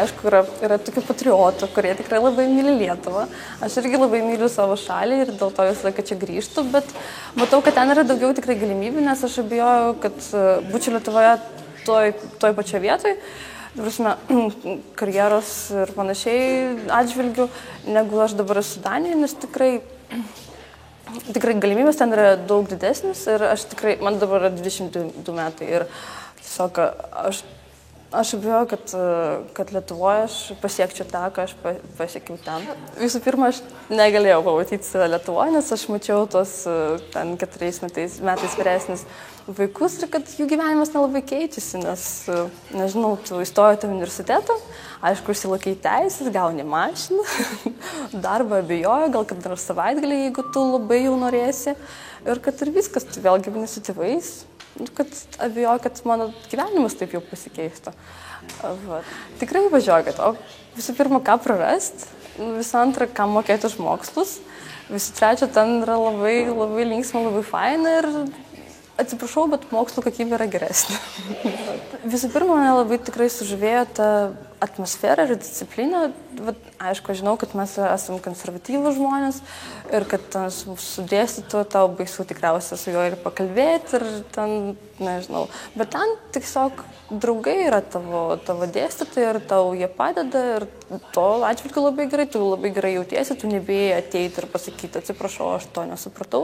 Aišku, yra tokių patriotų, kurie tikrai labai myli Lietuvą. Aš irgi labai myliu savo šalį ir dėl to visą laiką čia grįžtu, bet matau, kad ten yra daugiau tikrai galimybių, nes aš abejojau, kad būčiau Lietuvoje toj pačioje vietoj, karjeros ir panašiai atžvilgių, negu aš dabar esu Danijoje, nes tikrai galimybės ten yra daug didesnis ir man dabar yra 22 metai ir tiesiog aš abejoju, kad Lietuvoje aš pasiekčiau tą, ką aš pasiekiau ten. Visų pirma, aš negalėjau pamatyti save Lietuvoje, nes aš mačiau tos ten 4 metais vyresnis vaikus ir kad jų gyvenimas nelabai keičiasi, nes, nežinau, tu įstojote į universitetą, aišku, išsilaikai teisės, gauni mašiną, darbą abejoju, gal kad dar savaitgalį, jeigu tu labai jau norėsi ir kad ir viskas, tu vėl gyveni su tėvais. Kad abejoju, kad mano gyvenimas taip jau pasikeistų. Tikrai važiuokit, o visų pirma, ką prarast, visų antra, ką mokėti už mokslus, visų trečia, ten yra labai linksma, labai faina ir atsiprašau, bet mokslo kokybė yra geresnė. Visų pirma, mane labai tikrai sužavėjo ta atmosfera ir disciplina. Aišku, žinau, kad mes esame konservatyvūs žmonės ir kad su dėstytoju tau baisu tikriausiai su juo ir pakalbėti ir ten, nežinau. Bet ten tiesiog draugai yra tavo dėstytojai ir tau jie padeda ir to atžvilgiu labai gerai, tu labai gerai jautiesi, tu nebijai ateiti ir pasakyti, atsiprašau, aš to nesupratau.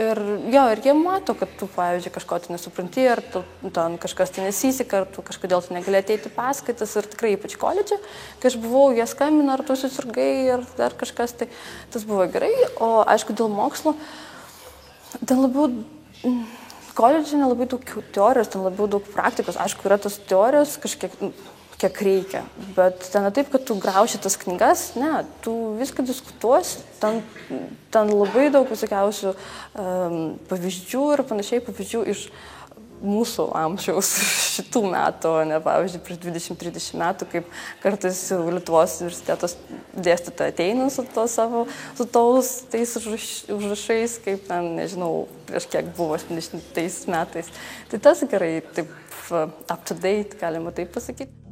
Ir jie mato, kad tu, pavyzdžiui, kažko tai nesupranti, ar ten kažkas tai nesiseka, ar tu kažkodėl tu negali ateiti paskaitas ir tikrai ypač koledže, kai aš buvau, jie skambino, ar tu susirgai, ar dar kažkas, tai tas buvo gerai, o aišku, dėl mokslo, ten labiau, koledže nelabai daug teorijos, ten labiau daug praktikos, aišku, yra tos teorijos kiek reikia, bet ten taip, kad tu grauši tas knygas, ne, tu viską diskutuosi, ten labai daug visokiausių pavyzdžių ir panašiai pavyzdžių iš mūsų amžiaus šitų metų, o ne, pavyzdžiui, prieš 20-30 metų, kaip kartais Lietuvos universitetos dėstytojai ateina su tais užrašais, kaip ten, nežinau, prieš kiek buvo 70 metais. Tai tas gerai, taip up to date, galima taip pasakyti.